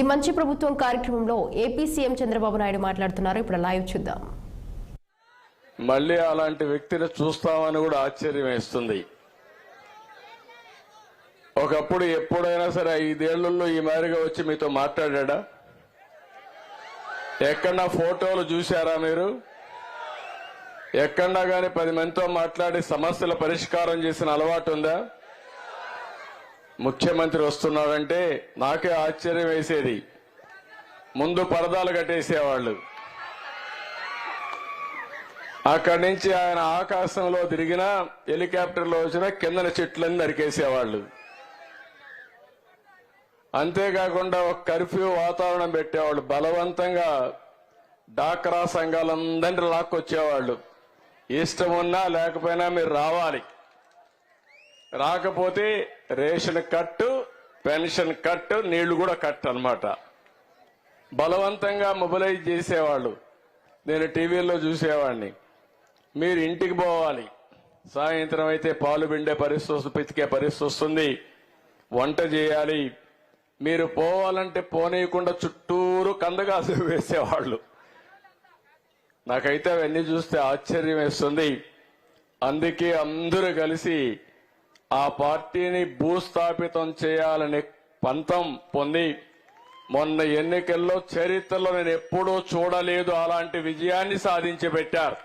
ఈ మంచి ప్రభుత్వం కార్యక్రమంలో ఏపీ సీఎం చంద్రబాబు నాయుడు మాట్లాడుతున్నారు. ఇప్పుడు లైవ్ చూద్దాం. మళ్ళీ అలాంటి వ్యక్తిని చూస్తామని కూడా ఆశ్చర్యం వేస్తుంది. ఒకప్పుడు ఎప్పుడైనా సరే 5 ఏళ్లలో ఈ మాదిరిగా వచ్చి మీతో మాట్లాడా? ఎక్కడన్నా ఫోటోలు చూశారా మీరు? ఎక్కడన్నా గాని 10 మందితో మాట్లాడి సమస్యల పరిష్కారం చేసిన అలవాటు ఉందా? ముఖ్యమంత్రి వస్తున్నాడంటే నాకే ఆశ్చర్యం వేసేది. ముందు పరదాలు కట్టేసేవాళ్ళు, అక్కడి నుంచి ఆయన ఆకాశంలో తిరిగినా హెలికాప్టర్లో వచ్చినా కిందన చెట్లన్నీ నరికేసేవాళ్ళు. అంతేకాకుండా ఒక కర్ఫ్యూ వాతావరణం పెట్టేవాళ్ళు. బలవంతంగా డాక్రా సంఘాలందరినీ లాక్కొచ్చేవాళ్ళు. ఇష్టం ఉన్నా లేకపోయినా మీరు రావాలి, రాకపోతే రేషన్ కట్టు, పెన్షన్ కట్టు, నీళ్లు కూడా కట్టు అన్నమాట. బలవంతంగా మొబిలైజ్ చేసేవాళ్ళు. నేను టీవీలో చూసేవాడిని. మీరు ఇంటికి పోవాలి, సాయంత్రం అయితే పాలు పిండే పరిస్థితి, పితికే పరిస్థితి వస్తుంది, వంట చేయాలి. మీరు పోవాలంటే పోనీయకుండా చుట్టూరు కందగాసు వేసేవాళ్ళు. నాకైతే అవన్నీ చూస్తే ఆశ్చర్యం వేస్తుంది. అందుకే అందరూ కలిసి ఆ పార్టీని భూస్థాపితం చేయాలనే పంతం పొంది మొన్న ఎన్నికల్లో చరిత్రలో నేను ఎప్పుడూ చూడలేదు అలాంటి విజయాన్ని సాధించి పెట్టారు.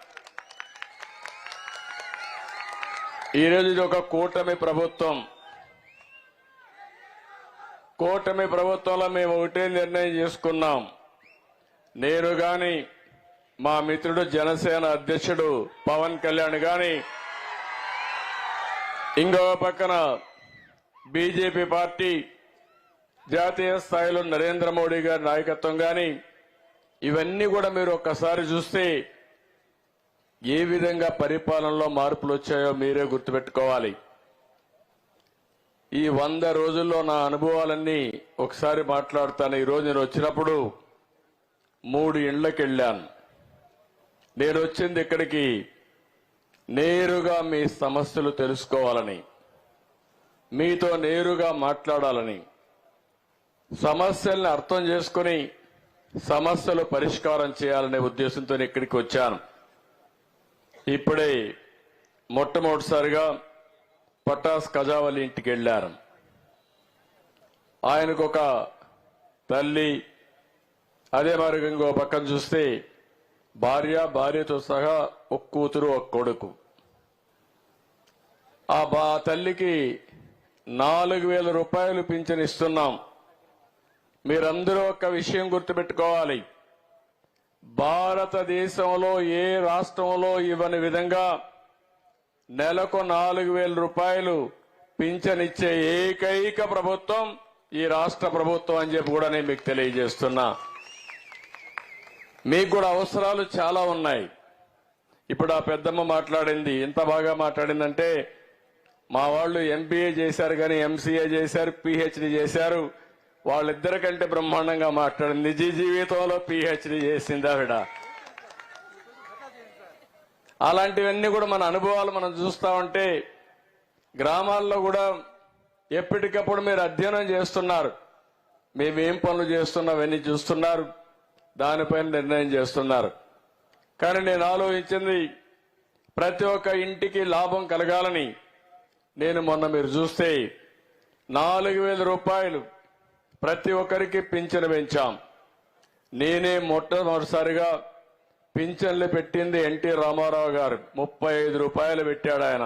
ఈరోజు ఇది ఒక కూటమి ప్రభుత్వం. కూటమి ప్రభుత్వంలో మేము ఒకటే నిర్ణయం చేసుకున్నాం. నేను గాని, మా మిత్రుడు జనసేన అధ్యక్షుడు పవన్ కళ్యాణ్ గాని, ఇంకో పక్కన బీజేపీ పార్టీ జాతీయ స్థాయిలో నరేంద్ర మోడీ గారి నాయకత్వం గాని, ఇవన్నీ కూడా మీరు ఒక్కసారి చూస్తే ఏ విధంగా పరిపాలనలో మార్పులు వచ్చాయో మీరే గుర్తుపెట్టుకోవాలి. ఈ 100 రోజుల్లో నా అనుభవాలన్నీ ఒకసారి మాట్లాడతాను. ఈరోజు నేను వచ్చినప్పుడు 3 ఇండ్లకి వెళ్ళాను. నేను వచ్చింది ఇక్కడికి నేరుగా మీ సమస్యలు తెలుసుకోవాలని, మీతో నేరుగా మాట్లాడాలని, సమస్యల్ని అర్థం చేసుకుని సమస్యలు పరిష్కారం చేయాలనే ఉద్దేశంతో ఇక్కడికి వచ్చాను. ఇప్పుడే మొట్టమొదటిసారిగా పటాస్ కజావలి ఇంటికి వెళ్లారు. ఆయనకు ఒక తల్లి, అదే మరి ఇంకో పక్కన చూస్తే భార్యతో సహా ఒక కూతురు, ఒక కొడుకు. ఆ తల్లికి 4,000 రూపాయలు పింఛన్ ఇస్తున్నాం. మీరందరూ ఒక విషయం గుర్తుపెట్టుకోవాలి. భారతదేశంలో ఏ రాష్ట్రంలో ఇవ్వని విధంగా నెలకు 4,000 రూపాయలు పింఛన్ ఇచ్చే ఏకైక ప్రభుత్వం ఈ రాష్ట్ర ప్రభుత్వం అని చెప్పి కూడా నేను మీకు తెలియజేస్తున్నా. మీకు కూడా అవసరాలు చాలా ఉన్నాయి. ఇప్పుడు ఆ పెద్దమ్మ మాట్లాడింది, ఎంత బాగా మాట్లాడిందంటే, మా వాళ్ళు ఎంబీఏ చేశారు కానీ ఎంసీఏ చేశారు, పీహెచ్డీ చేశారు. వాళ్ళిద్దరికంటే బ్రహ్మాండంగా మాట్లాడింది. నిజ జీవితంలో పీహెచ్డీ చేసింది ఆవిడ. అలాంటివన్నీ కూడా మన అనుభవాలు మనం చూస్తా ఉంటే, గ్రామాల్లో కూడా ఎప్పటికప్పుడు మీరు అధ్యయనం చేస్తున్నారు. మేమేం పనులు చేస్తున్నామన్నీ చూస్తున్నారు, దానిపైన నిర్ణయం చేస్తున్నారు. కానీ నేను ఆలోచించింది, ప్రతి ఒక్క ఇంటికి లాభం కలగాలని. నేను మొన్న మీరు చూస్తే 4,000 రూపాయలు ప్రతి ఒక్కరికి పింఛను పెంచాం. నేనే మొట్టమొదటిసారిగా పింఛన్లు పెట్టింది ఎన్టీ రామారావు గారు. 35 రూపాయలు పెట్టాడు ఆయన.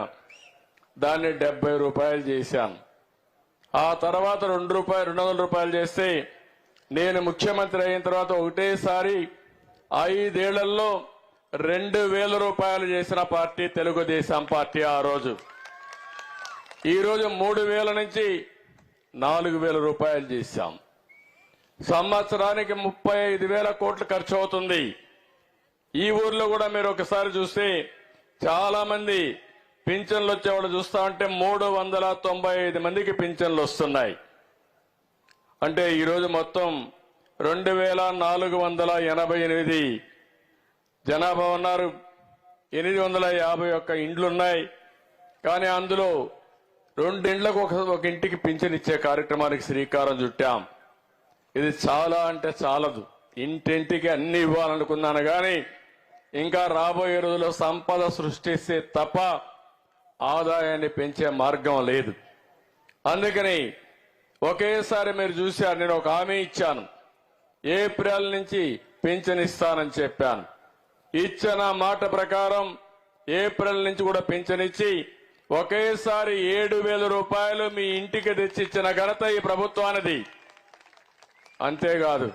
దాన్ని 70 రూపాయలు చేశాను. ఆ తర్వాత 200 రూపాయలు చేస్తే, నేను ముఖ్యమంత్రి అయిన తర్వాత ఒకటేసారి 5 ఏళ్లలో 2,000 రూపాయలు చేసిన పార్టీ తెలుగుదేశం పార్టీ ఆ రోజు. ఈరోజు 3,000 నుంచి 4,000 రూపాయలు చేశాం. సంవత్సరానికి 35,000 కోట్లు ఖర్చు అవుతుంది. ఈ ఊర్లో కూడా మీరు ఒకసారి చూస్తే చాలా మంది పింఛన్లు వచ్చేవాళ్ళు చూస్తా ఉంటే 395 మందికి పింఛన్లు వస్తున్నాయి. అంటే ఈరోజు మొత్తం 2,488 జనాభా ఉన్నారు. 851 ఇండ్లున్నాయి. కానీ అందులో 2 ఇండ్లకు ఒక ఇంటికి పింఛన్ ఇచ్చే కార్యక్రమానికి శ్రీకారం చుట్టాం. ఇది చాలా అంటే చాలదు. ఇంటింటికి అన్ని ఇవ్వాలనుకున్నాను కానీ ఇంకా రాబోయే రోజుల్లో సంపద సృష్టిస్తే తప్ప ఆదాయాన్ని పెంచే మార్గం లేదు. అందుకని ఒకేసారి మీరు చూశారు, నేను ఒక హామీ ఇచ్చాను, ఏప్రిల్ నుంచి పింఛన్ ఇస్తానని చెప్పాను. ఇచ్చిన మాట ప్రకారం ఏప్రిల్ నుంచి కూడా పింఛన్ ఇచ్చి ఒకేసారి 7,000 రూపాయలు మీ ఇంటికి తెచ్చిచ్చిన ఘనత ఈ ప్రభుత్వానిది. అంతేకాదు,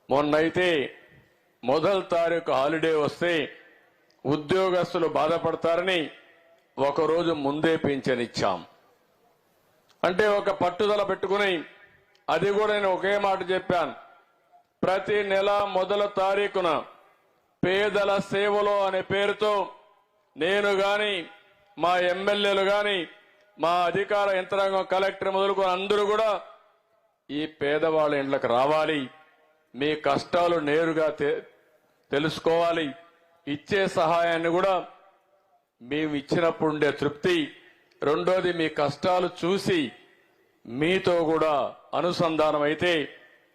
మొన్నైతే మొదటి తారీఖు హాలిడే వస్తే ఉద్యోగస్తులు బాధపడతారని ఒకరోజు ముందే పింఛన్ ఇచ్చాం. అంటే ఒక పట్టుదల పెట్టుకుని, అది కూడా నేను ఒకే మాట చెప్పాను, ప్రతి నెల మొదటి తారీఖున పేదల సేవలో అనే పేరుతో నేను గాని, మా ఎమ్మెల్యేలు గాని, మా అధికార యంత్రాంగం, కలెక్టర్ మొదలుకొని అందరూ కూడా ఈ పేదవాళ్ళ ఇండ్లకు రావాలి, మీ కష్టాలు నేరుగా తెలుసుకోవాలి, ఇచ్చే సహాయాన్ని కూడా మేము ఇచ్చినప్పుడు ఉండే తృప్తి, రెండోది మీ కష్టాలు చూసి మీతో కూడా అనుసంధానం అయితే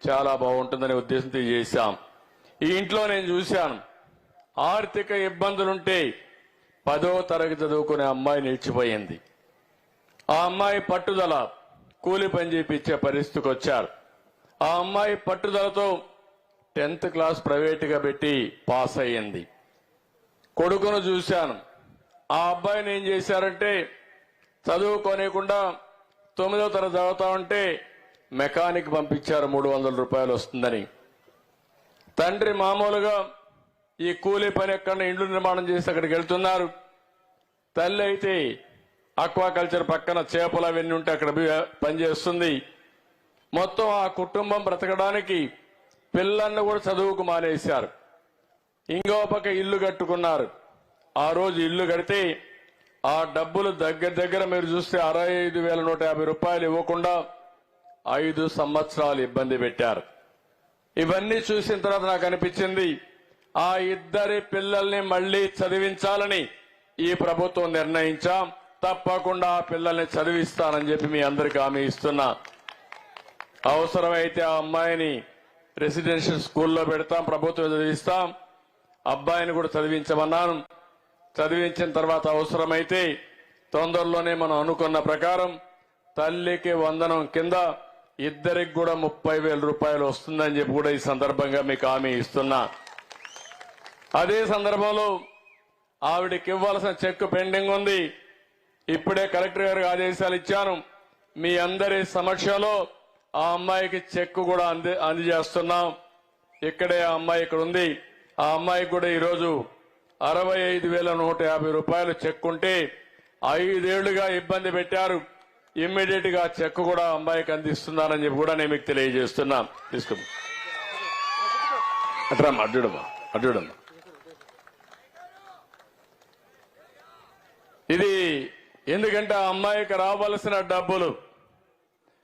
చాలా బాగుంటుందనే ఉద్దేశంతో చేశాం. ఈ ఇంట్లో నేను చూశాను, ఆర్థిక ఇబ్బందులుంటే 10వ తరగతి చదువుకునే అమ్మాయి నిలిచిపోయింది. ఆ అమ్మాయి పట్టుదల, కూలి పని చేయించే పరిస్థితికి వచ్చారు. ఆ అమ్మాయి పట్టుదలతో 10th క్లాస్ ప్రైవేటుగా పెట్టి పాస్ అయ్యింది. కొడుకును చూశాను, ఆ అబ్బాయిని ఏం చేశారంటే చదువుకోనికుండా 9వ తరగతి చదువుతా ఉంటే మెకానిక్ పంపించారు, 300 రూపాయలు వస్తుందని. తండ్రి మామూలుగా ఈ కూలీ పని ఎక్కడ ఇండ్లు నిర్మాణం చేసి అక్కడికి వెళ్తున్నారు. తల్లి అయితే అక్వాకల్చర్ పక్కన చేపలు అవన్నీ ఉంటే అక్కడ పనిచేస్తుంది. మొత్తం ఆ కుటుంబం బ్రతకడానికి పిల్లలను కూడా చదువుకు మానేశారు. ఇంకో పక్క ఇల్లు కట్టుకున్నారు. ఆ రోజు ఇల్లు కడితే ఆ డబ్బులు దగ్గర మీరు చూస్తే 65,150 రూపాయలు ఇవ్వకుండా 5 సంవత్సరాలు ఇబ్బంది పెట్టారు. ఇవన్నీ చూసిన తర్వాత నాకు అనిపించింది, ఆ ఇద్దరి పిల్లల్ని మళ్లీ చదివించాలని ఈ ప్రభుత్వం నిర్ణయించాం. తప్పకుండా ఆ పిల్లల్ని చదివిస్తానని చెప్పి మీ అందరికీ హామీ ఇస్తున్నా. అవసరమైతే ఆ అమ్మాయిని రెసిడెన్షియల్ స్కూల్లో పెడతాం, ప్రభుత్వం చదివిస్తాం. అబ్బాయిని కూడా చదివించమన్నాను. చదివించిన తర్వాత అవసరమైతే తొందరలోనే మనం అనుకున్న ప్రకారం తల్లికి వందనం కింద ఇద్దరికి కూడా 30,000 రూపాయలు వస్తుందని చెప్పి కూడా ఈ సందర్భంగా మీకు హామీ ఇస్తున్నా. అదే సందర్భంలో ఆవిడకి ఇవ్వాల్సిన చెక్ పెండింగ్ ఉంది. ఇప్పుడే కలెక్టర్ గారికి ఆదేశాలు ఇచ్చాను. మీ అందరి సమక్షంలో ఆ అమ్మాయికి చెక్ కూడా అందజేస్తున్నాం. ఇక్కడే ఆ అమ్మాయి ఇక్కడ ఉంది. ఆ అమ్మాయికి కూడా ఈరోజు 65,150 రూపాయలు చెక్ ఉంటే 5 ఏళ్లుగా ఇబ్బంది పెట్టారు. ఇమ్మీడియట్ గా చెక్ కూడా అమ్మాయికి అందిస్తున్నానని చెప్పి కూడా నేను మీకు తెలియజేస్తున్నా. తీసుకో అట్రమ్మా, అడ్డుడమ్మా. ఇది ఎందుకంటే ఆ అమ్మాయికి రావాల్సిన డబ్బులు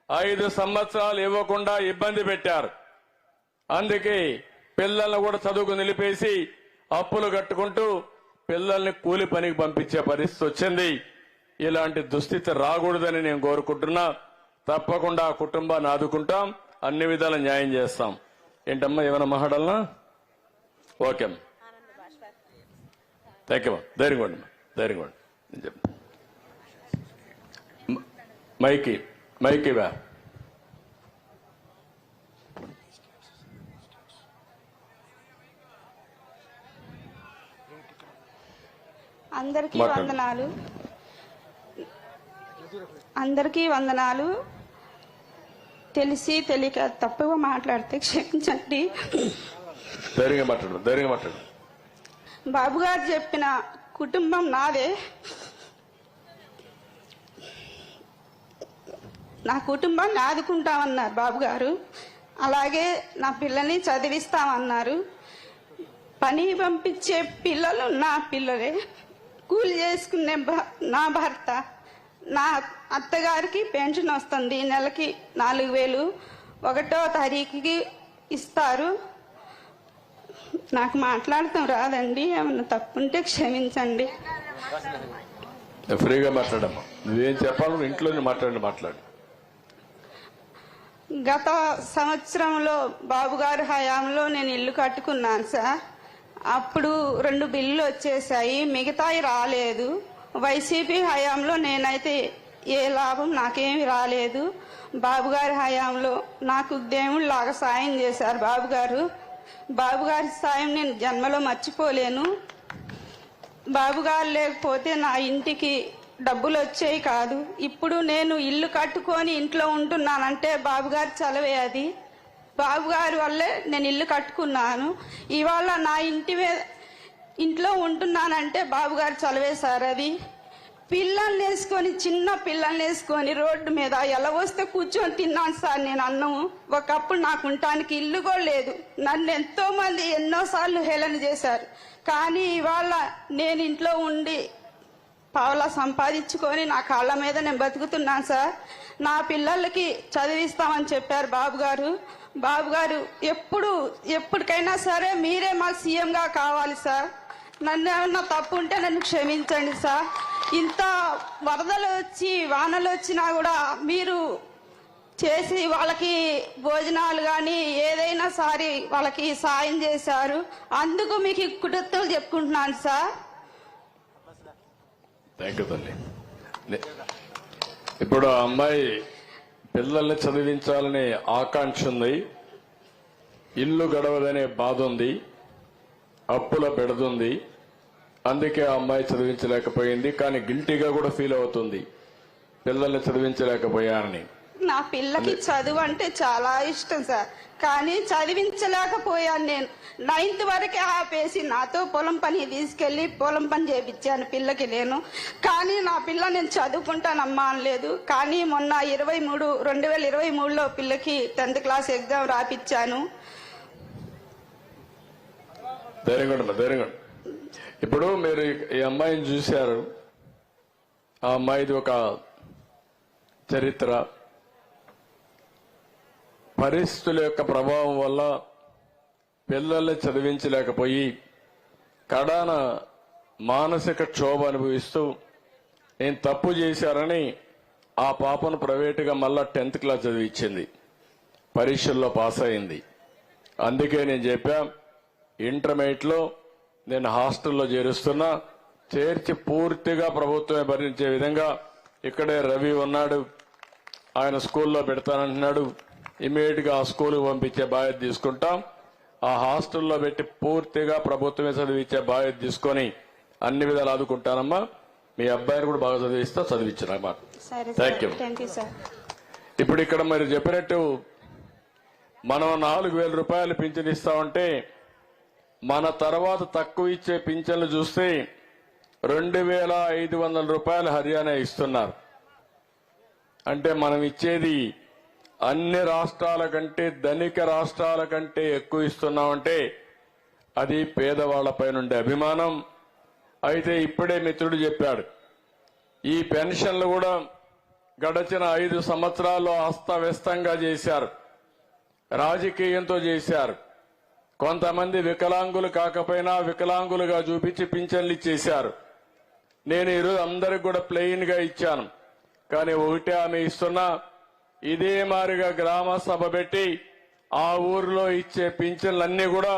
5 సంవత్సరాలు ఇవ్వకుండా ఇబ్బంది పెట్టారు. అందుకే పిల్లల్ని కూడా చదువుకు నిలిపేసి అప్పులు కట్టుకుంటూ పిల్లల్ని కూలి పనికి పంపించే పరిస్థితి వచ్చింది. ఇలాంటి దుస్థితి రాకూడదని నేను కోరుకుంటున్నా. తప్పకుండా ఆ కుటుంబాన్ని ఆదుకుంటాం, అన్ని విధాల న్యాయం చేస్తాం. ఏంటమ్మా, ఏమైనా మాట్లాడాలనా? ఓకే అమ్మా, థ్యాంక్ యూ అమ్మా. ధైర్యంగా నేను చెప్పు. మైకి వా. అందరికీ వందనాలు. తెలిసి తెలియక తప్పుగా మాట్లాడితే క్షమించండి. ధైర్యంగా మాట్లాడు. బాబు గారు చెప్పిన కుటుంబం నాదే. నా కుటుంబాన్ని ఆదుకుంటామన్నారు బాబు గారు. అలాగే నా పిల్లల్ని చదివిస్తామన్నారు. పని పంపించే పిల్లలు నా పిల్లలే. కూలి చేసుకునే నా భర్త. నా అత్తగారికి పెన్షన్ వస్తుంది, నెలకి 4,000 1వ తారీఖుకి ఇస్తారు. నాకు మాట్లాడటం రాదండి, ఏమన్నా తప్పుంటే క్షమించండి. ఫ్రీగా మాట్లాడమ్మా. నువ్వేం చెప్పాలి, ఇంట్లోనే మాట్లాడు. గత సంవత్సరంలో బాబు గారి హయాంలో నేను ఇల్లు కట్టుకున్నాను సార్. అప్పుడు 2 బిల్లులు వచ్చేసాయి, మిగతాయి రాలేదు. వైసీపీ హయాంలో నేనైతే ఏ లాభం నాకేమి రాలేదు. బాబు గారి హయాంలో నాకు దేవుళ్ళలాగా సాయం చేశారు బాబు గారు. బాబు గారి సాయం నేను జన్మలో మర్చిపోలేను. బాబు గారు లేకపోతే నా ఇంటికి డబ్బులు వచ్చేవి కాదు. ఇప్పుడు నేను ఇల్లు కట్టుకొని ఇంట్లో ఉంటున్నానంటే బాబు గారి చలవే అది. బాబు గారి వల్లే నేను ఇల్లు కట్టుకున్నాను. ఇవాళ నా ఇంట్లో ఉంటున్నానంటే బాబు గారి చలవే సార్ అది. పిల్లల్ని వేసుకొని, చిన్న పిల్లల్ని వేసుకొని రోడ్డు మీద ఎలా వస్తే కూర్చొని తిన్నాను సార్ నేను అన్నం. ఒకప్పుడు నాకు ఉండటానికి ఇల్లు కూడా లేదు. నన్ను ఎంతో మంది ఎన్నోసార్లు హేళన చేశారు. కానీ ఇవాళ నేను ఇంట్లో ఉండి పావలా సంపాదించుకొని నా కాళ్ళ మీద నేను బతుకుతున్నాను సార్. నా పిల్లలకి చదివిస్తామని చెప్పారు బాబు గారు. బాబు గారు ఎప్పటికైనా సరే మీరే మాకు సీఎంగా కావాలి సార్. నన్ను ఏమన్నా తప్పు ఉంటే నన్ను క్షమించండి సార్. ఇంత వరదలు వచ్చి వానలు వచ్చినా కూడా మీరు చేసి వాళ్ళకి భోజనాలు కానీ ఏదైనా సరే వాళ్ళకి సాయం చేశారు. అందుకు మీకు కృతజ్ఞతలు చెప్పుకుంటున్నాను సార్. థ్యాంక్ యూ తల్లి. ఇప్పుడు ఆ అమ్మాయి పిల్లల్ని చదివించాలనే ఆకాంక్ష ఉంది, ఇల్లు గడవదనే బాధ ఉంది, అప్పుల పెడుతుంది. అందుకే ఆ అమ్మాయి చదివించలేకపోయింది. కానీ గిల్టీగా కూడా ఫీల్ అవుతుంది, పిల్లల్ని చదివించలేకపోయానని. నా పిల్లకి చదువు అంటే చాలా ఇష్టం సార్, కానీ చదివించలేకపోయాను. నేను 9th వరకే ఆపేసి నాతో పొలం పని తీసుకెళ్లి పొలం పని చేయించాను పిల్లకి నేను. కానీ నా పిల్ల నేను చదువుకుంటానమ్మా అనలేదు. కానీ మొన్న 2023లో పిల్లకి 10th క్లాస్ ఎగ్జామ్ రాపిచ్చాను. ధైర్యంగా ఇప్పుడు మీరు ఈ అమ్మాయిని చూశారు. ఆ అమ్మాయిది ఒక చరిత్ర. పరిస్థితుల యొక్క ప్రభావం వల్ల పిల్లల్ని చదివించలేకపోయి కడాన మానసిక క్షోభ అనుభవిస్తూ నేను తప్పు చేశారని ఆ పాపను ప్రైవేటుగా మళ్ళా 10th క్లాస్ చదివించింది. పరీక్షల్లో పాస్ అయింది. అందుకే నేను చెప్పా, ఇంటర్మీడియట్లో నేను హాస్టల్లో చేరుస్తున్నా, చేర్చి పూర్తిగా ప్రభుత్వమే భరించే విధంగా ఇక్కడే రవి ఉన్నాడు, ఆయన స్కూల్లో పెడతానంటున్నాడు. ఇమీడియట్ గా ఆ స్కూల్కి పంపించే బాధ్యత తీసుకుంటాం. ఆ హాస్టల్లో పెట్టి పూర్తిగా ప్రభుత్వమే చదివించే బాధ్యత తీసుకొని అన్ని విధాలు ఆదుకుంటానమ్మా. మీ అబ్బాయిని కూడా బాగా చదివించానమ్మా. Thank you. ఇప్పుడు ఇక్కడ మీరు చెప్పినట్టు మనం 4,000 రూపాయలు పింఛన్ ఇస్తామంటే మన తర్వాత తక్కువ ఇచ్చే పింఛన్లు చూస్తే 2,500 రూపాయలు హర్యానా ఇస్తున్నారు. అంటే మనం ఇచ్చేది అన్ని రాష్ట్రాల కంటే, ధనిక రాష్ట్రాల కంటే ఎక్కువ ఇస్తున్నామంటే అది పేదవాళ్లపై నుండే అభిమానం. అయితే ఇప్పుడే మిత్రుడు చెప్పాడు, ఈ పెన్షన్లు కూడా గడచిన 5 సంవత్సరాల్లో అస్తవ్యస్తంగా చేశారు, రాజకీయంతో చేశారు. కొంతమంది వికలాంగులు కాకపోయినా వికలాంగులుగా చూపించి పింఛన్లు ఇచ్చేశారు. నేను ఈరోజు అందరికి కూడా ప్లెయిన్ గా ఇచ్చాను. కానీ ఒకటే ఆమె ఇస్తున్నా, ఇదే మారిగా గ్రామ సభ పెట్టి ఆ ఊరిలో ఇచ్చే పింఛన్లన్నీ కూడా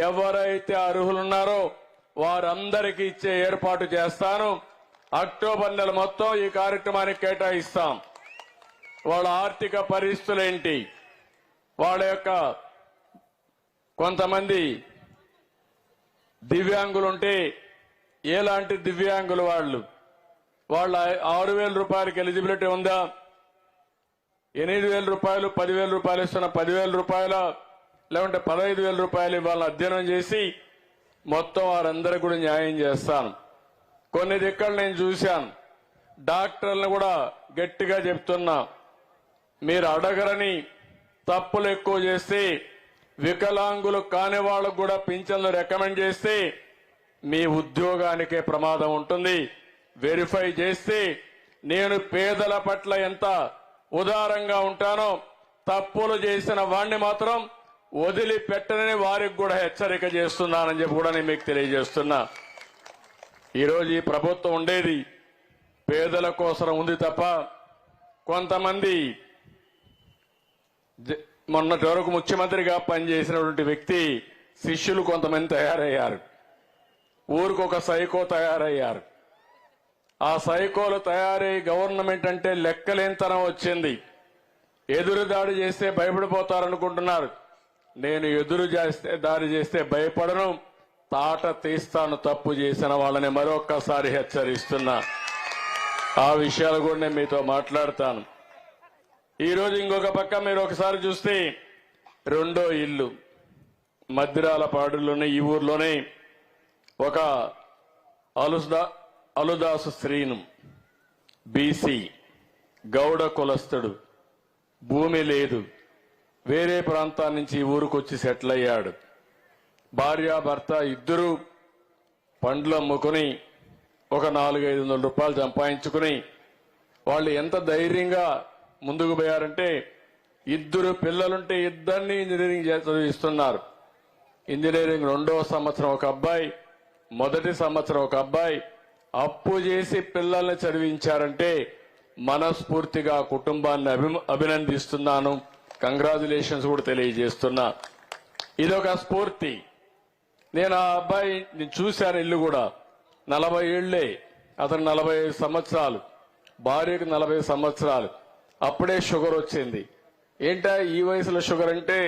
ఎవరైతే అర్హులున్నారో వారందరికీ ఇచ్చే ఏర్పాటు చేస్తాను. అక్టోబర్ నెల మొత్తం ఈ కార్యక్రమానికి కేటాయిస్తాం. వాళ్ళ ఆర్థిక పరిస్థితులేంటి, వాళ్ళ యొక్క కొంతమంది దివ్యాంగులుంటే ఎలాంటి దివ్యాంగులు వాళ్ళ 6,000 రూపాయలకి ఎలిజిబిలిటీ ఉందా, 8,000 రూపాయలు 10,000 రూపాయలు ఇస్తున్న 10,000 రూపాయల లేకుంటే 15,000 రూపాయలు ఇవ్వాలని అధ్యయనం చేసి మొత్తం వారందరికీ కూడా న్యాయం చేస్తాను. కొన్ని దిక్కలు నేను చూశాను, డాక్టర్లను కూడా గట్టిగా చెప్తున్నా, మీరు అడగరని తప్పులు ఎక్కువ చేస్తే, వికలాంగులు కాని వాళ్ళకు కూడా పింఛన్లు రికమెండ్ చేస్తే మీ ఉద్యోగానికే ప్రమాదం ఉంటుంది. వెరిఫై చేస్తే నేను పేదల పట్ల ఎంత ఉదారంగా ఉంటానో, తప్పులు చేసిన వాణ్ణి మాత్రం వదిలిపెట్టనని వారికి కూడా హెచ్చరిక చేస్తున్నానని చెప్పి కూడా నేను మీకు తెలియజేస్తున్నా. ఈరోజు ఈ ప్రభుత్వం ఉండేది పేదల కోసం ఉంది తప్ప కొంతమంది మొన్నటి వరకు ముఖ్యమంత్రిగా పనిచేసినటువంటి వ్యక్తి శిష్యులు కొంతమంది తయారయ్యారు. ఊరికి ఒక సైకో తయారయ్యారు. ఆ సైకోలు తయారై గవర్నమెంట్ అంటే లెక్కలేనితనం వచ్చింది. ఎదురు దాడి చేస్తే భయపడిపోతారనుకుంటున్నారు. నేను ఎదురు దాడి చేస్తే భయపడను, తాట తీస్తాను తప్పు చేసిన వాళ్ళని మరొక్కసారి హెచ్చరిస్తున్నా. ఆ విషయాలు కూడా నేను మీతో మాట్లాడతాను. ఈరోజు ఇంకొక పక్క మీరు ఒకసారి చూస్తే రెండో ఇల్లు మద్దిరాలపాడులోనే ఈ ఊర్లోనే ఒక అలుదాసు శ్రీను బీసీ గౌడ కులస్తుడు, భూమి లేదు, వేరే ప్రాంతాల నుంచి ఈ ఊరికి వచ్చి సెటిల్ అయ్యాడు. భార్యాభర్త ఇద్దరు పండ్లు అమ్ముకుని ఒక 400-500 రూపాయలు సంపాదించుకుని వాళ్ళు ఎంత ధైర్యంగా ముందుకు పోయారంటే, ఇద్దరు పిల్లలుంటే ఇద్దరిని ఇంజనీరింగ్ చదివిస్తున్నారు. ఇంజనీరింగ్ 2వ సంవత్సరం ఒక అబ్బాయి, మొదటి సంవత్సరం ఒక అబ్బాయి. అప్పు చేసి పిల్లల్ని చదివించారంటే మనస్ఫూర్తిగా కుటుంబాన్ని అభినందిస్తున్నాను. కంగ్రాచులేషన్స్ కూడా తెలియజేస్తున్నా. ఇదొక స్ఫూర్తి. నేను ఆ అబ్బాయి చూశాను. ఇల్లు కూడా 40 ఏళ్లే, అతను 45 సంవత్సరాలు, భార్యకు 40 సంవత్సరాలు. అప్పుడే షుగర్ వచ్చింది. ఏంటా ఈ వయసులో షుగర్ అంటే,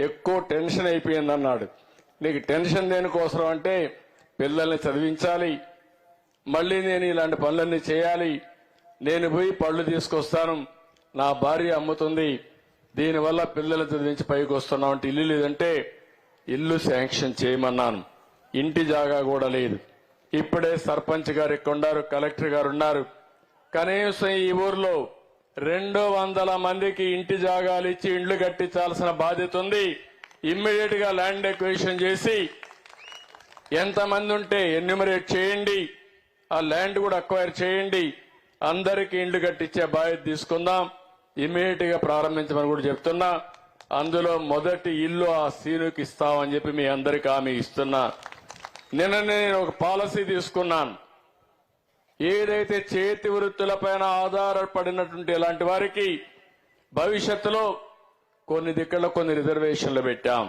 ఎక్కువ టెన్షన్ అయిపోయింది అన్నాడు. నీకు టెన్షన్ దేనికోసం అంటే, పిల్లల్ని చదివించాలి, మళ్ళీ నేను ఇలాంటి పనులన్నీ చేయాలి, నేను పోయి పళ్ళు తీసుకొస్తాను, నా భార్య అమ్ముతుంది, దీనివల్ల పిల్లలు చదివించి పైకి వస్తున్నాం అంటే ఇల్లు లేదంటే ఇల్లు శాంక్షన్ చేయమన్నాను. ఇంటి జాగా కూడా లేదు. ఇప్పుడే సర్పంచ్ గారు ఇక్కడ ఉన్నారు, కలెక్టర్ గారు ఉన్నారు. కనీసం ఈ ఊర్లో 200 మందికి ఇంటి జాగాలు ఇచ్చి ఇండ్లు కట్టించాల్సిన బాధ్యత ఉంది. ఇమ్మీడియట్ గా ల్యాండ్ ఎక్విజిషన్ చేసి ఎంతమంది ఉంటే ఎన్యూమరేట్ చేయండి, ఆ ల్యాండ్ కూడా అక్వైర్ చేయండి, అందరికీ ఇండ్లు కట్టించే బాధ్యత తీసుకుందాం. ఇమ్మీడియట్ గా ప్రారంభించమని కూడా చెప్తున్నా. అందులో మొదటి ఇల్లు ఆ సీనుకి ఇస్తామని చెప్పి మీ అందరికీ హామీ ఇస్తున్నా. నిన్న నేను ఒక పాలసీ తీసుకున్నాను. ఏదైతే చేతి వృత్తులపైన ఆధారపడినటువంటి ఇలాంటి వారికి భవిష్యత్తులో కొన్ని దిక్కుల్లో కొన్ని రిజర్వేషన్లు పెట్టాం.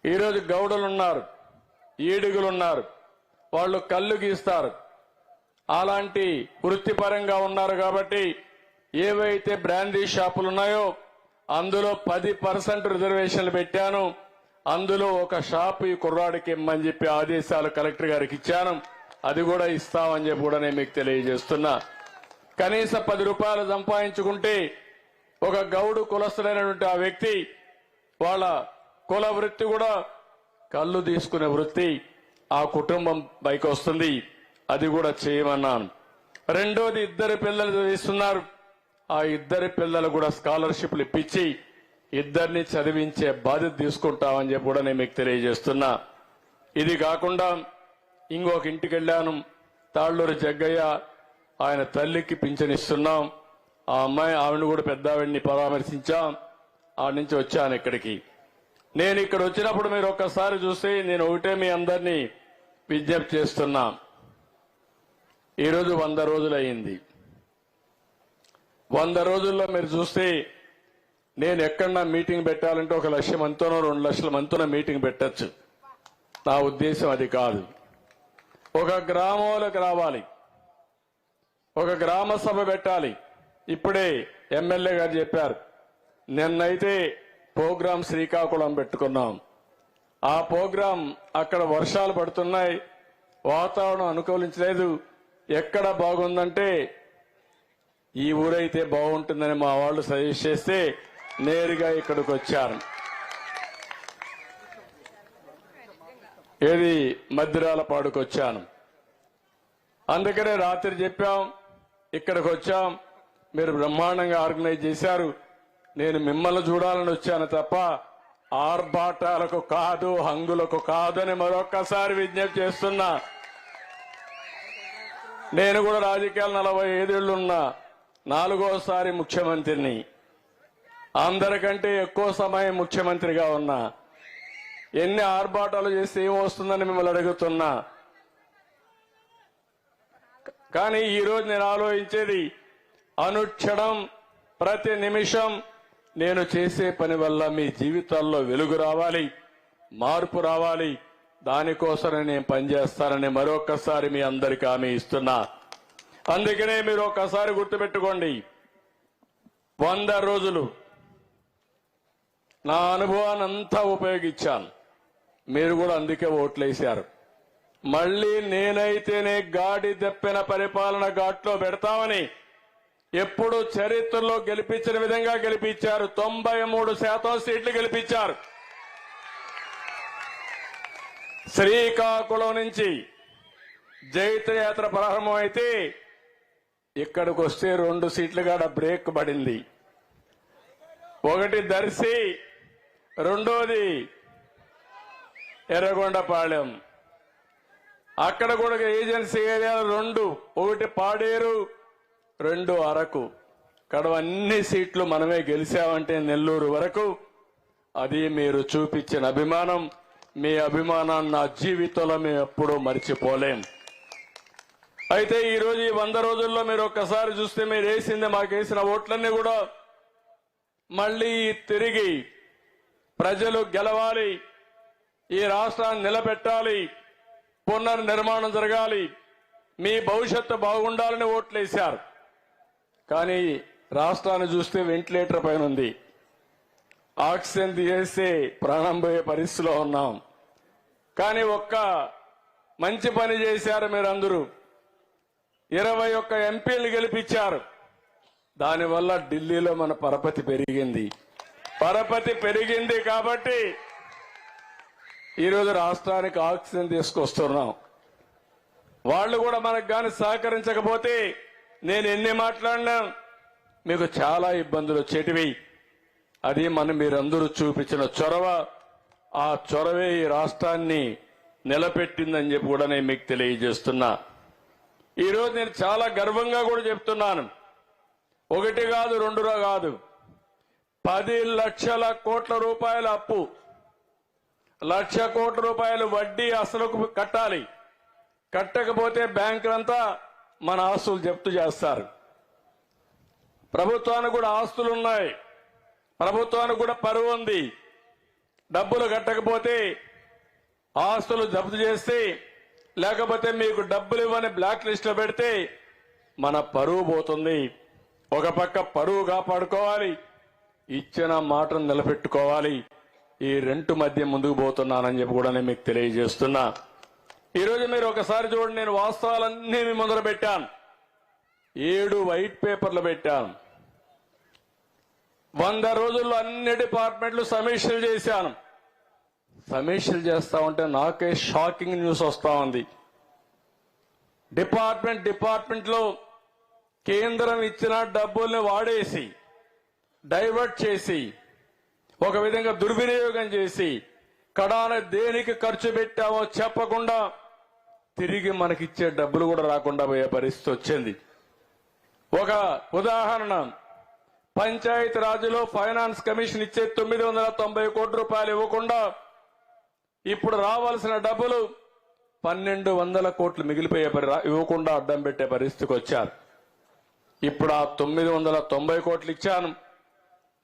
ఈరోజు గౌడలున్నారు, ఈడుగులున్నారు, వాళ్ళు కళ్ళు గీస్తారు. అలాంటి వృత్తిపరంగా ఉన్నారు కాబట్టి ఏవైతే బ్రాందీ షాపులు ఉన్నాయో అందులో 10% రిజర్వేషన్లు పెట్టాను. అందులో ఒక షాపు ఈ కుర్రాడికి ఇమ్మని చెప్పి ఆదేశాలు కలెక్టర్ గారికి ఇచ్చాను. అది కూడా ఇస్తామని చెప్పి కూడా నేను మీకు తెలియజేస్తున్నా. కనీసం 10 రూపాయలు సంపాదించుకుంటే ఒక గౌడు కులస్తుడైనటువంటి ఆ వ్యక్తి వాళ్ళ కుల వృత్తి కూడా కళ్ళు తీసుకునే వృత్తి ఆ కుటుంబం పైకి వస్తుంది. అది కూడా చేయమన్నాను. రెండోది, 2 పిల్లలు చదివిస్తున్నారు. ఆ 2 పిల్లలు కూడా స్కాలర్షిప్లు ఇప్పించి 2 చదివించే బాధ్యత తీసుకుంటామని చెప్పి కూడా నేను మీకు తెలియజేస్తున్నా. ఇది కాకుండా ఇంకొక ఇంటికి వెళ్ళాను, తాళ్ళూరు జగ్గయ్య, ఆయన తల్లికి పింఛన్ ఇస్తున్నాం. ఆ అమ్మాయి ఆవిడని కూడా పెద్ద ఆవిడ్ని పరామర్శించాం. ఆవిడ నుంచి వచ్చాను ఇక్కడికి. నేను ఇక్కడ వచ్చినప్పుడు మీరు ఒక్కసారి చూస్తే నేను ఒకటే మీ అందరినీ విజ్ఞప్తి చేస్తున్నా. ఈరోజు 100 రోజులు అయింది. 100 రోజుల్లో మీరు చూస్తే నేను ఎక్కడన్నా మీటింగ్ పెట్టాలంటే 1 లక్ష మందితోనో 2 లక్షల మందితోనో మీటింగ్ పెట్టచ్చు. నా ఉద్దేశం అది కాదు. ఒక గ్రామంలోకి రావాలి, ఒక గ్రామ సభ పెట్టాలి. ఇప్పుడే ఎమ్మెల్యే గారు చెప్పారు, నిన్నైతే ప్రోగ్రాం శ్రీకాకుళం పెట్టుకున్నాం. ఆ ప్రోగ్రాం అక్కడ వర్షాలు పడుతున్నాయి, వాతావరణం అనుకూలించలేదు. ఎక్కడ బాగుందంటే ఈ ఊరైతే బాగుంటుందని మా వాళ్ళు సజెస్ట్ చేస్తే నేరుగా ఇక్కడికి వచ్చారు. ఏది మద్దిరాలపాడుకు వచ్చాను. అందుకనే రాత్రి చెప్పాం, ఇక్కడికి వచ్చాం, మీరు బ్రహ్మాండంగా ఆర్గనైజ్ చేశారు. నేను మిమ్మల్ని చూడాలని వచ్చాను తప్ప ఆర్భాటాలకు కాదు, హంగులకు కాదు అని మరొక్కసారి విజ్ఞప్తి చేస్తున్నా. నేను కూడా రాజకీయాలు 45 ఏళ్లున్నా, 4వసారి ముఖ్యమంత్రిని, అందరికంటే ఎక్కువ సమయం ముఖ్యమంత్రిగా ఉన్నా. ఎన్ని ఆర్భాటాలు చేస్తే ఏమొస్తుందని మిమ్మల్ని అడుగుతున్నా. కానీ ఈరోజు నేను ఆలోచించేది, అనుక్షణం ప్రతి నిమిషం నేను చేసే పని వల్ల మీ జీవితాల్లో వెలుగు రావాలి, మార్పు రావాలి, దానికోసమే నేను పనిచేస్తానని మరొకసారి మీ అందరికీ హామీ ఇస్తున్నా. అందుకనే మీరు ఒక్కసారి గుర్తుపెట్టుకోండి, 100 రోజులు నా అనుభవాన్ని అంతా ఉపయోగించాను. మీరు కూడా అందుకే ఓట్లేశారు. మళ్లీ నేనైతేనే గాడి దప్పిన పరిపాలన ఘాట్లో పెడతామని ఎప్పుడు చరిత్రలో గెలిపించిన విధంగా గెలిపించారు. 93% సీట్లు గెలిపించారు. శ్రీకాకుళం నుంచి జైత్రయాత్ర ప్రారంభమైతే ఇక్కడికి వస్తే 2 సీట్లు కాడ బ్రేక్ పడింది. ఒకటి దర్శి, రెండోది ఎర్రగొండపాళెం. అక్కడ కూడా ఏజెన్సీ ఏరియాలు 2, ఒకటి పాడేరు, 2 అరకు. కడవ అన్ని సీట్లు మనమే గెలిచామంటే నెల్లూరు వరకు. అది మీరు చూపించిన అభిమానం. మీ అభిమానాన్ని నా జీవితంలో మేము ఎప్పుడూ మర్చిపోలేం. అయితే ఈరోజు ఈ 100 రోజుల్లో మీరు ఒక్కసారి చూస్తే మీరు వేసింది, మాకేసిన ఓట్లన్నీ కూడా మళ్లీ తిరిగి ప్రజలు గెలవాలి, ఈ రాష్ట్రాన్ని నిలబెట్టాలి, పునర్నిర్మాణం జరగాలి, మీ భవిష్యత్తు బాగుండాలని ఓట్లేశారు. కానీ రాష్ట్రాన్ని చూస్తే వెంటిలేటర్ పైన ఉంది. ఆక్సిజన్ తీసేస్తే ప్రాణం పోయే పరిస్థితిలో ఉన్నాం. కానీ ఒక్క మంచి పని చేశారు మీరందరూ. 21 ఎంపీలు గెలిపించారు. దానివల్ల ఢిల్లీలో మన పరపతి పెరిగింది. పరపతి పెరిగింది కాబట్టి ఈరోజు రాష్ట్రానికి ఆక్సిజన్ తీసుకొస్తున్నాం. వాళ్ళు కూడా మనకు గాని సహకరించకపోతే నేను ఎన్ని మాట్లాడినా మీకు చాలా ఇబ్బందులు వచ్చేటివి. అది మీరందరూ చూపించిన చొరవ. ఆ చొరవే ఈ రాష్ట్రాన్ని నిలబెట్టిందని చెప్పి కూడా నేను మీకు తెలియజేస్తున్నా. ఈరోజు నేను చాలా గర్వంగా కూడా చెప్తున్నాను. 1 కాదు, 2 కాదు, 10 లక్షల కోట్ల రూపాయల అప్పు, 1,00,000 కోట్ల రూపాయలు వడ్డీ అసలుకు కట్టాలి. కట్టకపోతే బ్యాంకులంతా మన ఆస్తులు జప్తు చేస్తారు. ప్రభుత్వానికి కూడా ఆస్తులున్నాయి, ప్రభుత్వానికి కూడా పరువు ఉంది. డబ్బులు కట్టకపోతే ఆస్తులు జప్తు చేస్తే, లేకపోతే మీకు డబ్బులు ఇవ్వని బ్లాక్ లిస్ట్ లో పెడితే మన పరువు పోతుంది. ఒక పక్క పరువు కాపాడుకోవాలి, ఇచ్చిన మాటను నిలబెట్టుకోవాలి. ఈ రెంటు మధ్య ముందుకు పోతున్నానని చెప్పి కూడా నేను మీకు తెలియజేస్తున్నా. ఈరోజు మీరు ఒకసారి చూడండి, నేను వాస్తవాలన్నీ మీ ముందర పెట్టాను. 7 వైట్ పేపర్లు పెట్టాను. 100 రోజుల్లో అన్ని డిపార్ట్మెంట్లు సమీక్షలు చేశాను. సమీక్షలు చేస్తా ఉంటే నాకే షాకింగ్ న్యూస్ వస్తా ఉంది. డిపార్ట్మెంట్ లో కేంద్రం ఇచ్చిన డబ్బుల్ని వాడేసి, డైవర్ట్ చేసి, ఒక విధంగా దుర్వినియోగం చేసి, కడాన దేనికి ఖర్చు పెట్టామో చెప్పకుండా తిరిగి మనకిచ్చే డబ్బులు కూడా రాకుండా పోయే పరిస్థితి వచ్చింది. ఒక ఉదాహరణ, పంచాయతీ రాజ్లో ఫైనాన్స్ కమిషన్ ఇచ్చే 990 కోట్ల రూపాయలు ఇవ్వకుండా ఇప్పుడు రావాల్సిన డబ్బులు 1,200 కోట్లు మిగిలిపోయే ఇవ్వకుండా అడ్డం పెట్టే పరిస్థితికి వచ్చారు. ఇప్పుడు ఆ 990 కోట్లు ఇచ్చాను,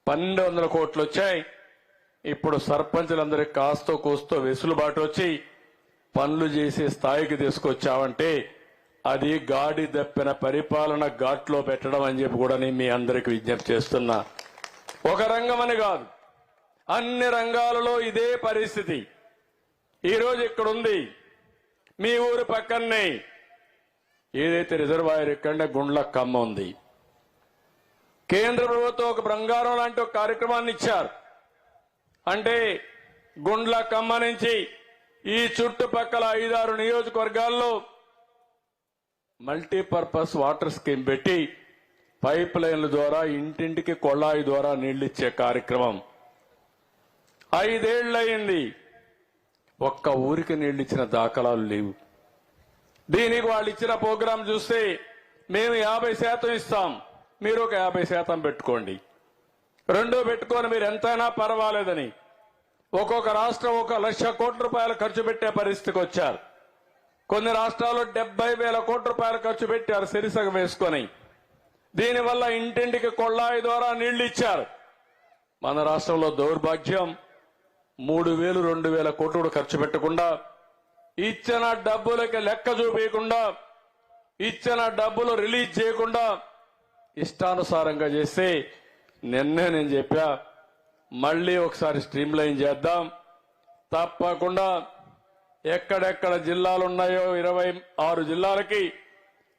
1,200 కోట్లు వచ్చాయి. ఇప్పుడు సర్పంచులందరికీ కాస్తో కూస్తో వెసులుబాటు వచ్చి పనులు చేసే స్థాయికి తీసుకొచ్చామంటే అది గాడి దప్పిన పరిపాలన ఘాట్లో పెట్టడం అని చెప్పి కూడా నేను మీ అందరికి విజ్ఞప్తి చేస్తున్నా. ఒక రంగమని కాదు, అన్ని రంగాలలో ఇదే పరిస్థితి. ఈరోజు ఇక్కడ ఉంది, మీ ఊరు పక్కనే ఏదైతే రిజర్వాయర్ ఇక్కడ గుండ్లకమ్మ ఉంది. కేంద్ర ప్రభుత్వం ఒక బంగారం లాంటి ఒక కార్యక్రమాన్ని ఇచ్చారు. అంటే గుండ్లకమ్మ నుంచి ఈ చుట్టుపక్కల 5-6 నియోజకవర్గాల్లో మల్టీపర్పస్ వాటర్ స్కీమ్ పెట్టి పైప్ లైన్ల ద్వారా ఇంటింటికి కొళాయి ద్వారా నీళ్లిచ్చే కార్యక్రమం 5 ఏళ్లయింది. ఒక్క ఊరికి నీళ్లిచ్చిన దాఖలాలు లేవు. దీనికి వాళ్ళు ఇచ్చిన ప్రోగ్రాం చూస్తే మేము 50% ఇస్తాం, మీరు ఒక 50% పెట్టుకోండి, రెండో పెట్టుకొని మీరు ఎంతైనా పర్వాలేదని ఒక్కొక్క రాష్ట్రం 1,00,000 కోట్ల రూపాయలు ఖర్చు పెట్టే పరిస్థితికి వచ్చారు. కొన్ని రాష్ట్రాల్లో 70,000 కోట్ల రూపాయలు ఖర్చు పెట్టారు సిరిసగ వేసుకొని. దీనివల్ల ఇంటింటికి కొళాయి ద్వారా నీళ్లు ఇచ్చారు. మన రాష్ట్రంలో దౌర్భాగ్యం 3,000 2,000 కోట్లు కూడా ఖర్చు పెట్టకుండా ఇచ్చిన డబ్బులకి లెక్క చూపించకుండా ఇచ్చిన డబ్బులు రిలీజ్ చేయకుండా ఇష్టానుసారంగా చేస్తే నిన్నే నేను చెప్పా మళ్ళీ ఒకసారి స్ట్రీమ్ లైన్ చేద్దాం. తప్పకుండా ఎక్కడెక్కడ జిల్లాలు ఉన్నాయో 26 జిల్లాలకి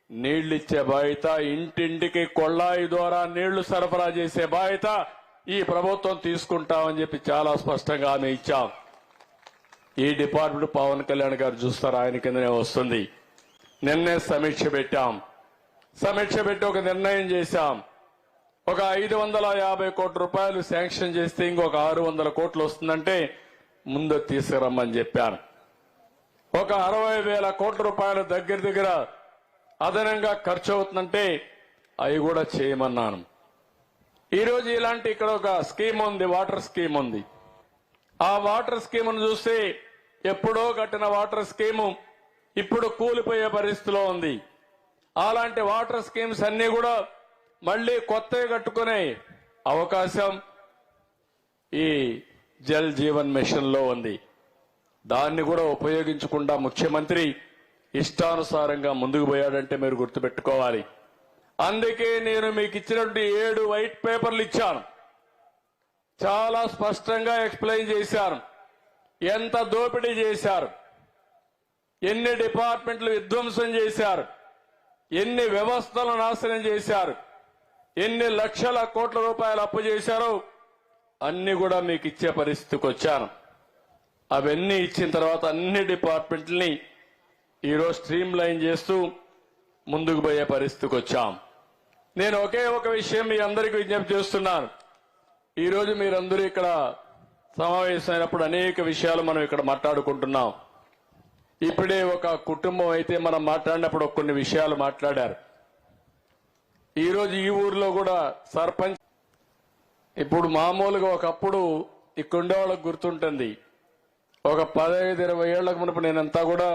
నీళ్లు ఇచ్చే బాధ్యత, ఇంటింటికి కొళ్ళాయి ద్వారా నీళ్లు సరఫరా చేసే బాధ్యత ఈ ప్రభుత్వం తీసుకుంటామని చెప్పి చాలా స్పష్టంగా హామీ ఇచ్చాం. ఈ డిపార్ట్మెంట్ పవన్ కళ్యాణ్ గారు చూస్తారు, ఆయన కిందనే వస్తుంది. నిన్నే సమీక్ష పెట్టాం. సమీక్ష పెట్టి ఒక నిర్ణయం చేశాం. ఒక 550 కోట్ల రూపాయలు శాంక్షన్ చేస్తే ఇంకొక 600 కోట్లు వస్తుందంటే ముందు తీసుకురమ్మని చెప్పాను. ఒక 60,000 కోట్ల రూపాయలు దగ్గర అదనంగా ఖర్చు అవుతుందంటే అవి కూడా చేయమన్నాను. ఈరోజు ఇలాంటి ఇక్కడ ఒక స్కీమ్ ఉంది, వాటర్ స్కీమ్ ఉంది. ఆ వాటర్ స్కీమ్ను చూస్తే ఎప్పుడో కట్టిన వాటర్ స్కీము ఇప్పుడు కూలిపోయే పరిస్థితిలో ఉంది. అలాంటి వాటర్ స్కీమ్స్ అన్ని కూడా మళ్లీ కొత్తగా కట్టుకునే అవకాశం ఈ జల్ జీవన్ మిషన్ లో ఉంది. దాన్ని కూడా ఉపయోగించకుండా ముఖ్యమంత్రి ఇష్టానుసారంగా ముందుకు పోయాడంటే మీరు గుర్తుపెట్టుకోవాలి. అందుకే నేను మీకు ఇచ్చినటువంటి 7 వైట్ పేపర్లు ఇచ్చాను. చాలా స్పష్టంగా ఎక్స్ప్లెయిన్ చేశాను. ఎంత దోపిడీ చేశారు, ఎన్ని డిపార్ట్మెంట్లు విధ్వంసం చేశారు, ఎన్ని వ్యవస్థలను నాశనం చేశారు, ఎన్ని లక్షల కోట్ల రూపాయలు అప్పు చేశారో అన్ని కూడా మీకు ఇచ్చే పరిస్థితికి వచ్చాను. అవన్నీ ఇచ్చిన తర్వాత అన్ని డిపార్ట్మెంట్లని ఈరోజు స్ట్రీమ్ లైన్ చేస్తూ ముందుకు పోయే పరిస్థితికి వచ్చాం. నేను ఒకే ఒక విషయం మీ అందరికీ విజ్ఞప్తి చేస్తున్నాను. ఈరోజు మీరందరూ ఇక్కడ సమావేశమైనప్పుడు అనేక విషయాలు మనం ఇక్కడ మాట్లాడుకుంటున్నాం. ఇప్పుడే ఒక కుటుంబం అయితే మనం మాట్లాడినప్పుడు కొన్ని విషయాలు మాట్లాడారు. ఈరోజు ఈ ఊర్లో కూడా సర్పంచ్ ఇప్పుడు మామూలుగా ఒకప్పుడు ఇక్కడ ఉండేవాళ్ళకు గుర్తుంటుంది. ఒక 15-20 ఏళ్లకు మునుపు నేనంతా కూడా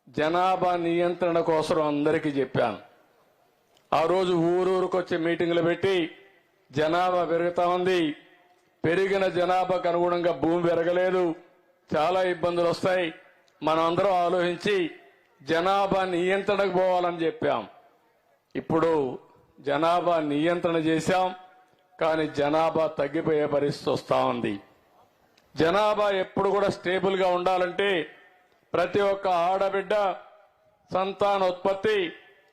జనాభా నియంత్రణ కోసం అందరికీ చెప్పాను. ఆ రోజు ఊరూరుకు వచ్చి మీటింగులు పెట్టి జనాభా పెరుగుతా ఉంది, పెరిగిన జనాభాకు అనుగుణంగా భూమి పెరగలేదు, చాలా ఇబ్బందులు వస్తాయి, మనం అందరం ఆలోచించి జనాభా నియంత్రణకు పోవాలని చెప్పాం. ఇప్పుడు జనాభా నియంత్రణ చేశాం, కానీ జనాభా తగ్గిపోయే పరిస్థితి వస్తా ఉంది. జనాభా ఎప్పుడు కూడా స్టేబుల్ గా ఉండాలంటే ప్రతి ఒక్క ఆడబిడ్డ సంతానోత్పత్తి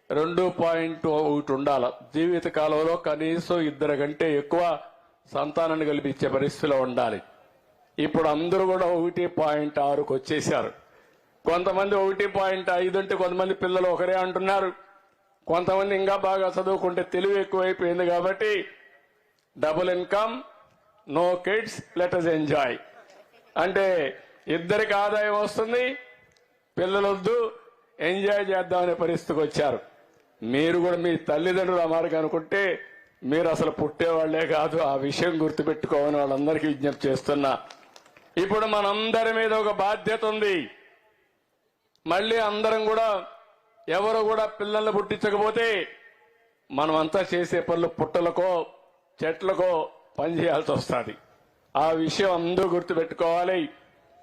2.1 ఉండాలి. జీవిత కాలంలో కనీసం 2 కంటే ఎక్కువ సంతానాన్ని కల్పించే పరిస్థితిలో ఉండాలి. ఇప్పుడు అందరూ కూడా 1.6కు వచ్చేశారు. కొంతమంది 1.5 అంటే కొంతమంది పిల్లలు ఒకరే అంటున్నారు. కొంతమంది ఇంకా బాగా చదువుకుంటే తెలివి ఎక్కువైపోయింది కాబట్టి double income, no kids, let us enjoy అంటే ఇద్దరికి ఆదాయం వస్తుంది, పిల్లలొద్దు, ఎంజాయ్ చేద్దామనే పరిస్థితికి వచ్చారు. మీరు కూడా మీ తల్లిదండ్రులు ఆ మార్గం అనుకుంటే మీరు అసలు పుట్టేవాళ్లే కాదు. ఆ విషయం గుర్తుపెట్టుకోవాలని వాళ్ళందరికీ విజ్ఞప్తి చేస్తున్నా. ఇప్పుడు మనందరి మీద ఒక బాధ్యత ఉంది. మళ్ళీ అందరం కూడా ఎవరు కూడా పిల్లల్ని పుట్టించకపోతే మనమంతా చేసే పనులు పుట్టలకో చెట్లకో పని చేయాల్సి వస్తుంది. ఆ విషయం అందరూ గుర్తుపెట్టుకోవాలి.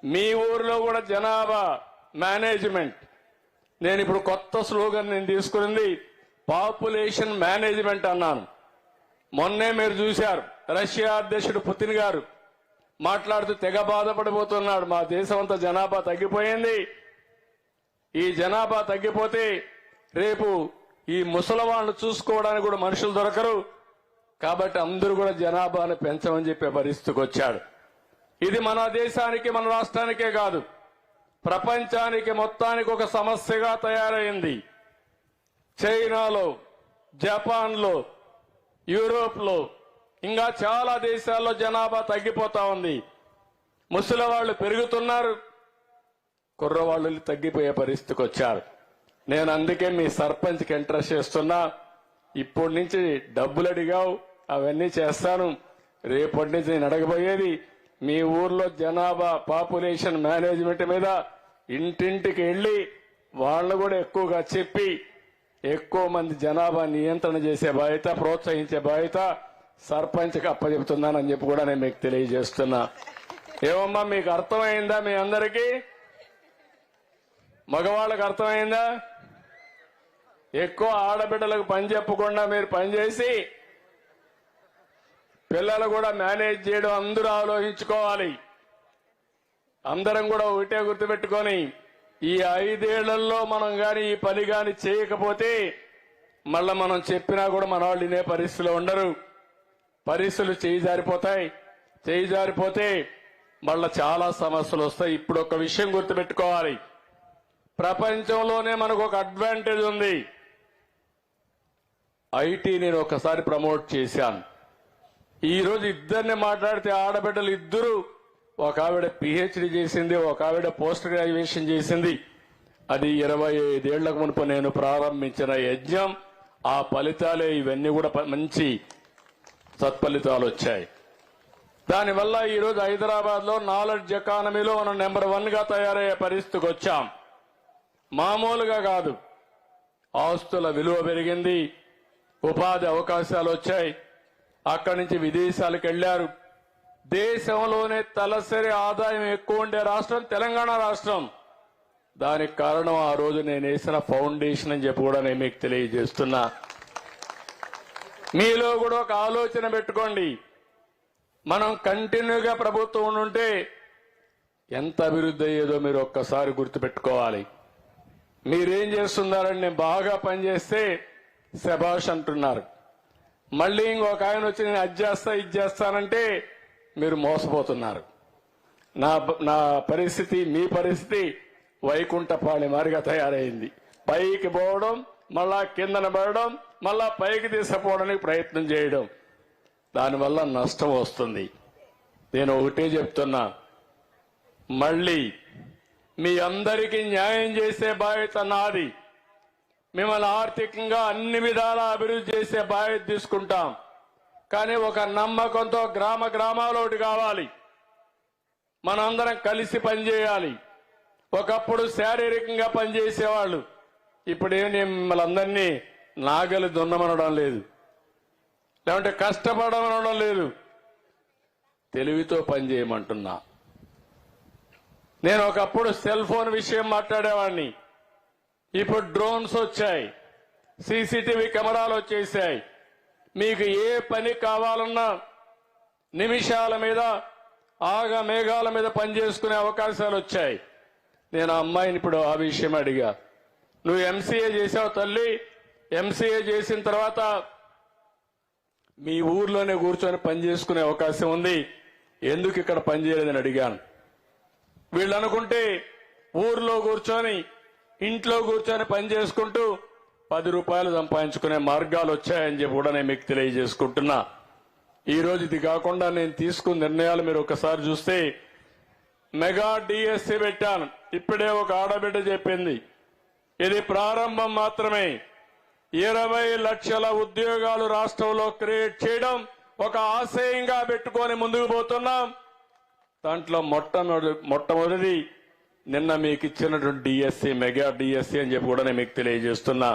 మీ ఊరిలో కూడా జనాభా మేనేజ్మెంట్, నేను ఇప్పుడు కొత్త స్లోగన్ నేను తీసుకున్నది పాపులేషన్ మేనేజ్మెంట్ అన్నాను. మొన్నే మీరు చూశారు, రష్యా అధ్యక్షుడు పుతిన్ గారు మాట్లాడుతూ తెగ బాధపడిపోతున్నాడు. మా దేశం అంతా జనాభా తగ్గిపోయింది, ఈ జనాభా తగ్గిపోతే రేపు ఈ ముసలివాళ్లు చూసుకోవడానికి కూడా మనుషులు దొరకరు, కాబట్టి అందరూ కూడా జనాభాను పెంచమని చెప్పే పరిస్థితికి వచ్చాడు. ఇది మన దేశానికి మన రాష్ట్రానికే కాదు, ప్రపంచానికి మొత్తానికి ఒక సమస్యగా తయారైంది. చైనాలో, జపాన్లో, యూరోప్లో ఇంకా చాలా దేశాల్లో జనాభా తగ్గిపోతా ఉంది. ముసలి వాళ్ళు పెరుగుతున్నారు, కుర్రవాళ్ళు తగ్గిపోయే పరిస్థితికి వచ్చారు. నేను అందుకే మీ సర్పంచ్కి ఇంట్రెస్ట్ చేస్తున్నా. ఇప్పటి నుంచి డబ్బులు అడిగావు, అవన్నీ చేస్తాను. రేపటి నుంచి నేను అడగబోయేది మీ ఊర్లో జనాభా పాపులేషన్ మేనేజ్మెంట్ మీద ఇంటింటికి వెళ్లి వాళ్ళు కూడా ఎక్కువగా చెప్పి ఎక్కువ మంది జనాభా నియంత్రణ చేసే బాధ్యత, ప్రోత్సహించే బాధ్యత సర్పంచ్కి అప్పచెప్తున్నానని చెప్పి కూడా నేను మీకు తెలియజేస్తున్నా. ఏమమ్మా మీకు అర్థమైందా? మీ అందరికీ మగవాళ్ళకి అర్థమైందా? ఎక్కువ ఆడబిడ్డలకు పని చెప్పకుండా మీరు పనిచేసి పిల్లలు కూడా మేనేజ్ చేయడం అందరూ ఆలోచించుకోవాలి. అందరం కూడా ఒకటే గుర్తుపెట్టుకొని ఈ 5 ఏళ్లలో మనం గాని ఈ పని గాని చేయకపోతే మళ్ళా మనం చెప్పినా కూడా మన వాళ్ళు వినే పరిస్థితిలో ఉండరు. పరిస్థితులు చేయి జారిపోతే మళ్ళా చాలా సమస్యలు వస్తాయి. ఇప్పుడు ఒక విషయం గుర్తుపెట్టుకోవాలి, ప్రపంచంలోనే మనకు ఒక అడ్వాంటేజ్ ఉంది. ఐటీ నేను ఒకసారి ప్రమోట్ చేశాను. ఈ రోజు ఇద్దరిని మాట్లాడితే ఆడబిడ్డలు ఇద్దరు, ఒక ఆవిడ పిహెచ్డి చేసింది, ఒక ఆవిడ పోస్ట్ గ్రాడ్యుయేషన్ చేసింది. అది 25 ఏళ్లకు మునుపు నేను ప్రారంభించిన యజ్ఞం. ఆ ఫలితాలే ఇవన్నీ కూడా మంచి సత్ఫలితాలు వచ్చాయి. దానివల్ల ఈరోజు హైదరాబాద్ లో నాలెడ్జ్ ఎకానమీలో మనం నెంబర్ 1 గా తయారయ్యే పరిస్థితికి వచ్చాం. మామూలుగా కాదు, ఆస్తుల విలువ పెరిగింది, ఉపాధి అవకాశాలు వచ్చాయి. అక్కడి నుంచి విదేశాలకు వెళ్లారు. దేశంలోనే తలసరి ఆదాయం ఎక్కువ ఉండే రాష్ట్రం తెలంగాణ రాష్ట్రం. దానికి కారణం ఆ రోజు నేను వేసిన ఫౌండేషన్ అని చెప్పి కూడా నేను మీకు తెలియజేస్తున్నా. మీలో కూడా ఒక ఆలోచన పెట్టుకోండి, మనం కంటిన్యూగా ప్రభుత్వం ఉంటే ఎంత అభివృద్ధి అయ్యేదో మీరు ఒక్కసారి గుర్తుపెట్టుకోవాలి. మీరేం చేస్తున్నారని నేను బాగా పనిచేస్తే శభాష్ అంటున్నారు. మళ్ళీ ఇంకొక ఆయన వచ్చి నేను అది చేస్తా ఇది చేస్తానంటే మీరు మోసపోతున్నారు. నా పరిస్థితి మీ పరిస్థితి వైకుంఠపాళి మారిగా తయారైంది. పైకి పోవడం, మళ్ళా కిందన పడడం, మళ్ళా పైకి తీసుకుపోవడానికి ప్రయత్నం చేయడం, దానివల్ల నష్టం వస్తుంది. నేను ఒకటే చెప్తున్నా, మళ్ళీ మీ అందరికీ న్యాయం చేసే బాధ్యత నాది. మిమ్మల్ని ఆర్థికంగా అన్ని విధాలా అభివృద్ధి చేసే బాధ్యత తీసుకుంటాం. కానీ ఒక నమ్మకంతో గ్రామాలు ఒకటి కావాలి, మనందరం కలిసి పనిచేయాలి. ఒకప్పుడు శారీరకంగా పనిచేసేవాళ్ళు, ఇప్పుడేం నేను మిమ్మల్ని అందరినీ నాగలి దున్నమనడం లేదు, లేకుంటే కష్టపడమనడం లేదు, తెలివితో పనిచేయమంటున్నా. నేను ఒకప్పుడు సెల్ ఫోన్ విషయం మాట్లాడేవాడిని, ఇప్పుడు డ్రోన్స్ వచ్చాయి, సీసీటీవీ కెమెరాలు వచ్చేసాయి. మీకు ఏ పని కావాలన్నా నిమిషాల మీద మేఘాల మీద పనిచేసుకునే అవకాశాలు వచ్చాయి. నేను ఆ అమ్మాయిని ఇప్పుడు ఆ విషయం అడిగా, నువ్వు ఎంసీఏ చేసావు తల్లి, ఎంసీఏ చేసిన తర్వాత మీ ఊర్లోనే కూర్చొని పనిచేసుకునే అవకాశం ఉంది, ఎందుకు ఇక్కడ పనిచేయలేదని అడిగాను. వీళ్ళు అనుకుంటే ఊర్లో కూర్చొని ఇంట్లో కూర్చొని పని చేసుకుంటూ 10 రూపాయలు సంపాదించుకునే మార్గాలు వచ్చాయని చెప్పి కూడా నేను మీకు తెలియజేసుకుంటున్నా. ఈ రోజు ఇది కాకుండా నేను తీసుకున్న నిర్ణయాలు మీరు ఒకసారి చూస్తే, మెగా డిఎస్సీ పెట్టాను. ఇప్పుడే ఒక ఆడబిడ్డ చెప్పింది, ఇది ప్రారంభం మాత్రమే. 20 లక్షల ఉద్యోగాలు రాష్ట్రంలో క్రియేట్ చేయడం ఒక ఆశయంగా పెట్టుకొని ముందుకు పోతున్నాం. దాంట్లో మొట్టమొదటి నిన్న మీకు ఇచ్చినటువంటి డిఎస్సీ, మెగా డిఎస్సీ అని చెప్పి కూడా నేను మీకు తెలియజేస్తున్నా.